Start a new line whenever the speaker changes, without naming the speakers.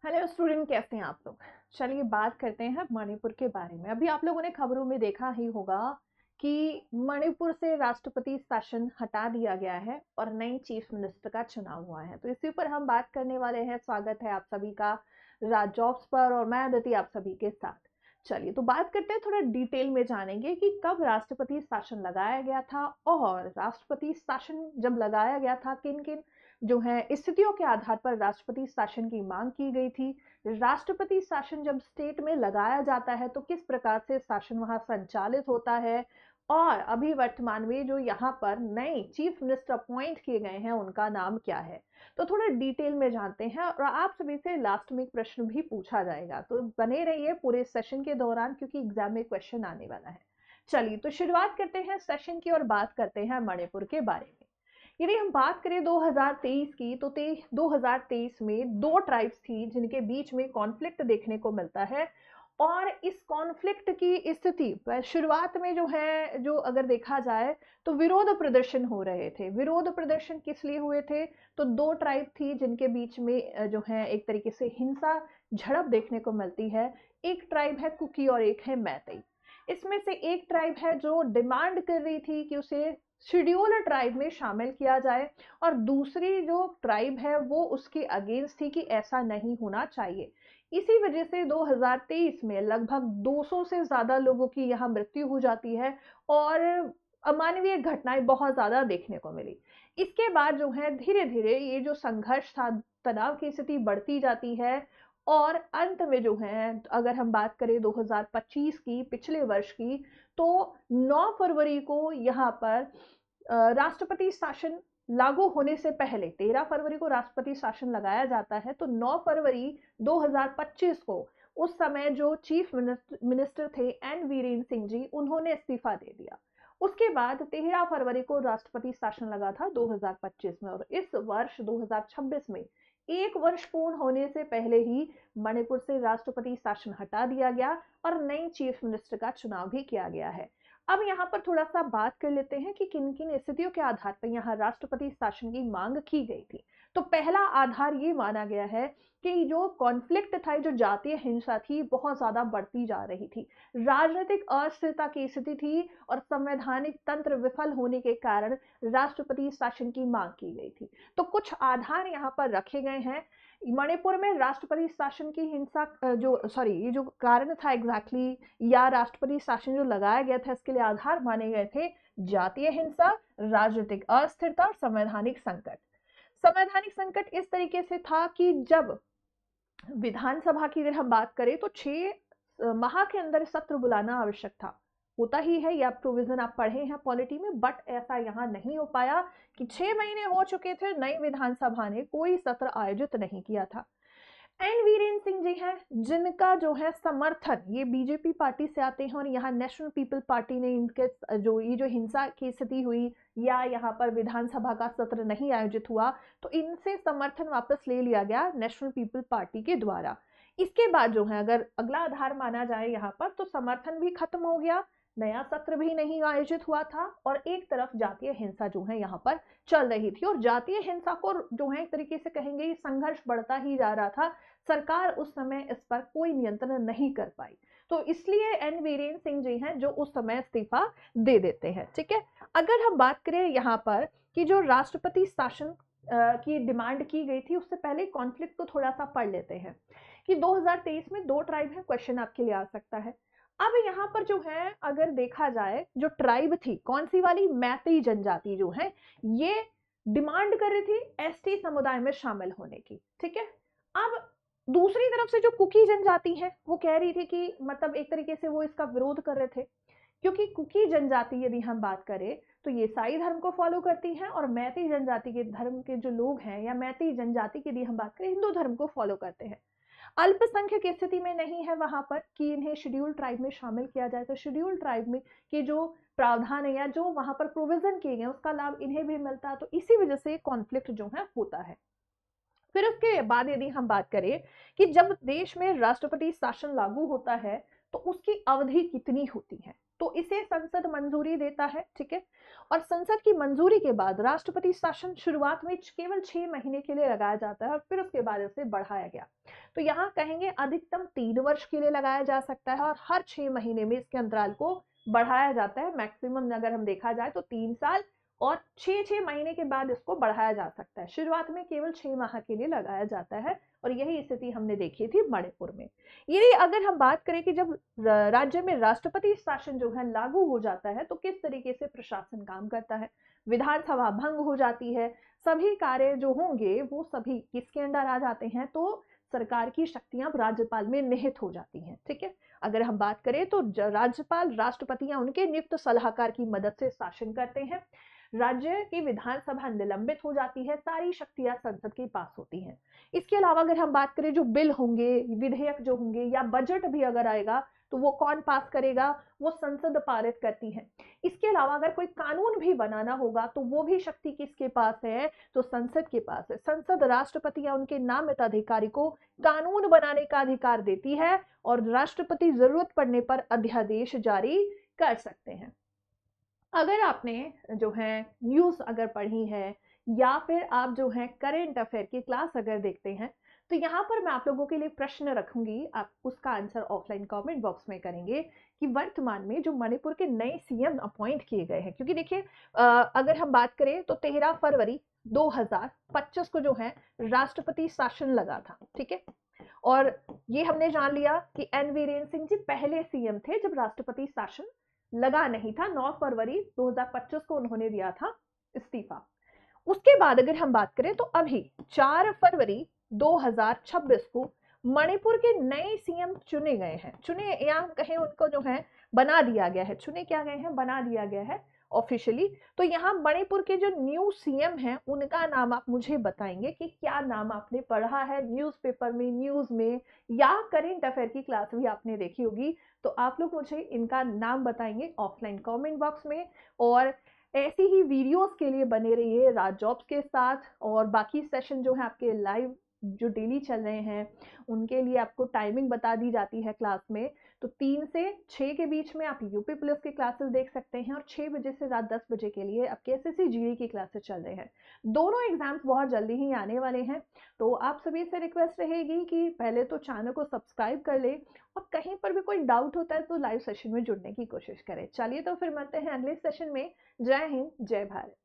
Hello student, कैसे हैं आप लोग। चलिए बात करते हैं मणिपुर के बारे में। अभी आप लोगों ने खबरों में देखा ही होगा कि मणिपुर से राष्ट्रपति शासन हटा दिया गया है और नई चीफ मिनिस्टर का चुनाव हुआ है। तो इसी पर हम बात करने वाले हैं। स्वागत है आप सभी का राज जॉब्स पर और मैं अदिति आप सभी के साथ। चलिए तो बात करते हैं, थोड़ा डिटेल में जानेंगे कि कब राष्ट्रपति शासन लगाया गया था और राष्ट्रपति शासन जब लगाया गया था किन किन जो है स्थितियों के आधार पर राष्ट्रपति शासन की मांग की गई थी। राष्ट्रपति शासन जब स्टेट में लगाया जाता है तो किस प्रकार से शासन वहां संचालित होता है और अभी वर्तमान में जो यहाँ पर नए चीफ मिनिस्टर अपॉइंट किए गए हैं उनका नाम क्या है। तो थोड़ा डिटेल में जानते हैं और आप सभी से लास्ट में एक प्रश्न भी पूछा जाएगा, तो बने रहिए पूरे सेशन के दौरान क्योंकि एग्जाम में क्वेश्चन आने वाला है। चलिए तो शुरुआत करते हैं सेशन की और बात करते हैं मणिपुर के बारे में। यदि हम बात करें 2023 की तो 2023 में दो ट्राइब्स थी जिनके बीच में कॉन्फ्लिक्ट देखने को मिलता है। और इस कॉन्फ्लिक्ट की स्थिति शुरुआत में जो है, जो अगर देखा जाए तो विरोध प्रदर्शन हो रहे थे। विरोध प्रदर्शन किस लिए हुए थे? तो दो ट्राइब थी जिनके बीच में जो है एक तरीके से हिंसा झड़प देखने को मिलती है। एक ट्राइब है कुकी और एक है मैतेई। इसमें से एक ट्राइब है जो डिमांड कर रही थी कि उसे शेड्यूल ट्राइब में शामिल किया जाए और दूसरी जो ट्राइब है वो उसके अगेंस्ट थी कि ऐसा नहीं होना चाहिए। इसी वजह से 2023 में लगभग 200 से ज्यादा लोगों की यहाँ मृत्यु हो जाती है और अमानवीय घटनाएं बहुत ज्यादा देखने को मिली। इसके बाद जो है धीरे धीरे ये जो संघर्ष था, तनाव की स्थिति बढ़ती जाती है और अंत में जो है अगर हम बात करें 2025 की, पिछले वर्ष की, तो 9 फरवरी को यहाँ पर राष्ट्रपति शासन लागू होने से पहले 13 फरवरी को राष्ट्रपति शासन लगाया जाता है, तो 9 फरवरी 2025 को उस समय जो चीफ मिनिस्टर थे एन वीरेंद्र सिंह जी, उन्होंने इस्तीफा दे दिया। उसके बाद 13 फरवरी को राष्ट्रपति शासन लगा था 2025 में और इस वर्ष 2026 में एक वर्ष पूर्ण होने से पहले ही मणिपुर से राष्ट्रपति शासन हटा दिया गया और नई चीफ मिनिस्टर का चुनाव भी किया गया है। अब यहाँ पर थोड़ा सा बात कर लेते हैं कि किन किन स्थितियों के आधार पर यहाँ राष्ट्रपति शासन की मांग की गई थी। तो पहला आधार ये माना गया है कि जो कॉन्फ्लिक्ट था, जो जातीय हिंसा थी, बहुत ज्यादा बढ़ती जा रही थी। राजनीतिक अस्थिरता की स्थिति थी और संवैधानिक तंत्र विफल होने के कारण राष्ट्रपति शासन की मांग की गई थी। तो कुछ आधार यहाँ पर रखे गए हैं। मणिपुर में राष्ट्रपति शासन की हिंसा ये जो कारण था एग्जैक्टली या राष्ट्रपति शासन जो लगाया गया था इसके लिए आधार माने गए थे जातीय हिंसा, राजनीतिक अस्थिरता और संवैधानिक संकट। संवैधानिक संकट इस तरीके से था कि जब विधानसभा की अगर हम बात करें तो 6 माह के अंदर सत्र बुलाना आवश्यक था। होता ही है, या प्रोविजन आप पढ़े हैं पॉलिटी में, बट ऐसा यहाँ नहीं हो पाया कि 6 महीने हो चुके थे, नई विधानसभा ने कोई सत्र आयोजित नहीं किया था। एन वीरेंद्र सिंह जी हैं जिनका जो है समर्थन ये बीजेपी पार्टी से आते हैं और यहाँ नेशनल पीपल पार्टी ने इनके जो हिंसा की स्थिति हुई या यहाँ पर विधानसभा का सत्र नहीं आयोजित हुआ तो इनसे समर्थन वापस ले लिया गया नेशनल पीपल पार्टी के द्वारा। इसके बाद जो है अगर अगला आधार माना जाए यहाँ पर तो समर्थन भी खत्म हो गया, नया सत्र भी नहीं आयोजित हुआ था और एक तरफ जातीय हिंसा जो है यहाँ पर चल रही थी और जातीय हिंसा को जो है एक तरीके से कहेंगे संघर्ष बढ़ता ही जा रहा था। सरकार उस समय इस पर कोई नियंत्रण नहीं कर पाई, तो इसलिए एन वीरेंद्र सिंह जी हैं जो उस समय इस्तीफा दे देते हैं। ठीक है, अगर हम बात करें यहाँ पर कि जो राष्ट्रपति शासन की डिमांड की गई थी उससे पहले कॉन्फ्लिक्ट को थोड़ा सा पढ़ लेते हैं कि 2023 में दो ट्राइब है। क्वेश्चन आपके लिए आ सकता है। अब यहाँ पर जो है अगर देखा जाए जो ट्राइब थी कौन सी वाली, मैतेई जनजाति जो है ये डिमांड कर रही थी एसटी समुदाय में शामिल होने की। ठीक है, अब दूसरी तरफ से जो कुकी जनजाति है वो कह रही थी कि मतलब एक तरीके से वो इसका विरोध कर रहे थे क्योंकि कुकी जनजाति यदि हम बात करें तो ये ईसाई धर्म को फॉलो करती है और मैतेई जनजाति के धर्म के जो लोग हैं या मैतेई जनजाति की यदि हम बात करें हिंदू धर्म को फॉलो करते हैं। अल्पसंख्यक की स्थिति में नहीं है वहां पर कि इन्हें शेड्यूल ट्राइब में शामिल किया जाए, तो शेड्यूल ट्राइब में के जो प्रावधान है या जो वहां पर प्रोविजन किए गए उसका लाभ इन्हें भी मिलता, तो इसी वजह से कॉन्फ्लिक्ट जो है होता है। फिर उसके बाद यदि हम बात करें कि जब देश में राष्ट्रपति शासन लागू होता है तो उसकी अवधि कितनी होती है। तो इसे संसद मंजूरी देता है, ठीक है। और संसद की मंजूरी के बाद राष्ट्रपति शासन शुरुआत में केवल 6 महीने के लिए लगाया जाता है और फिर उसके बाद इसे बढ़ाया गया। तो यहाँ कहेंगे अधिकतम 3 वर्ष के लिए लगाया जा सकता है और हर 6 महीने में इसके अंतराल को बढ़ाया जाता है। मैक्सिमम अगर हम देखा जाए तो 3 साल और 6 महीने के बाद इसको बढ़ाया जा सकता है। शुरुआत में केवल 6 माह के लिए लगाया जाता है और यही स्थिति हमने देखी थी मणिपुर में। ये अगर हम बात करें कि जब राज्य में राष्ट्रपति शासन जो है लागू हो जाता है तो किस तरीके से प्रशासन काम करता है। विधानसभा भंग हो जाती है, सभी कार्य जो होंगे वो सभी किसके अंडर आ जाते हैं, तो सरकार की शक्तियां राज्यपाल में निहित हो जाती हैं, ठीक है। अगर हम बात करें तो राज्यपाल राष्ट्रपतियां उनके नियुक्त सलाहकार की मदद से शासन करते हैं। राज्य की विधानसभा निलंबित हो जाती है, सारी शक्तियां संसद के पास होती हैं। इसके अलावा अगर हम बात करें जो बिल होंगे, विधेयक जो होंगे या बजट भी अगर आएगा तो वो कौन पास करेगा, वो संसद पारित करती है। इसके अलावा अगर कोई कानून भी बनाना होगा तो वो भी शक्ति किसके पास है, तो संसद के पास है। संसद राष्ट्रपति या उनके नामित अधिकारी को कानून बनाने का अधिकार देती है और राष्ट्रपति जरूरत पड़ने पर अध्यादेश जारी कर सकते हैं। अगर आपने जो है न्यूज़ अगर पढ़ी है या फिर आप जो है करंट अफेयर की क्लास अगर देखते हैं तो यहाँ पर मैं आप लोगों के लिए प्रश्न रखूंगी, आप उसका आंसर ऑफलाइन कमेंट बॉक्स में करेंगे कि वर्तमान में जो मणिपुर के नए सीएम अपॉइंट किए गए हैं, क्योंकि देखिए अगर हम बात करें तो 13 फरवरी 2025 को जो है राष्ट्रपति शासन लगा था, ठीक है। और ये हमने जान लिया कि एन वीरेन सिंह जी पहले सीएम थे जब राष्ट्रपति शासन लगा नहीं था। 9 फरवरी 2025 को उन्होंने दिया था इस्तीफा। उसके बाद अगर हम बात करें तो अभी 4 फरवरी 2026 को मणिपुर के नए सीएम चुने गए हैं। चुने या हम कहें उनको जो है बना दिया गया है, चुने क्या गए हैं, बना दिया गया है ऑफिशियली। तो यहाँ मणिपुर के जो न्यू सीएम हैं उनका नाम आप मुझे बताएंगे कि क्या नाम आपने पढ़ा है न्यूज़पेपर में, न्यूज़ में या करेंट अफेयर की क्लास भी आपने देखी होगी। तो आप लोग मुझे इनका नाम बताएंगे ऑफलाइन कमेंट बॉक्स में। और ऐसी ही वीडियोस के लिए बने रहिए राज जॉब्स के साथ। और बाकी सेशन जो है आपके लाइव जो डेली चल रहे हैं उनके लिए आपको टाइमिंग बता दी जाती है क्लास में। तो 3 से 6 के बीच में आप यूपी पुलिस की क्लासेस देख सकते हैं और 6 बजे से रात 10 बजे के लिए आपके एसएससी जीडी की क्लासेस चल रहे हैं। दोनों एग्जाम्स बहुत जल्दी ही आने वाले हैं। तो आप सभी से रिक्वेस्ट रहेगी कि पहले तो चैनल को सब्सक्राइब कर ले और कहीं पर भी कोई डाउट होता है तो लाइव सेशन में जुड़ने की कोशिश करें। चलिए तो फिर मिलते हैं अगले सेशन में। जय हिंद, जय भारत।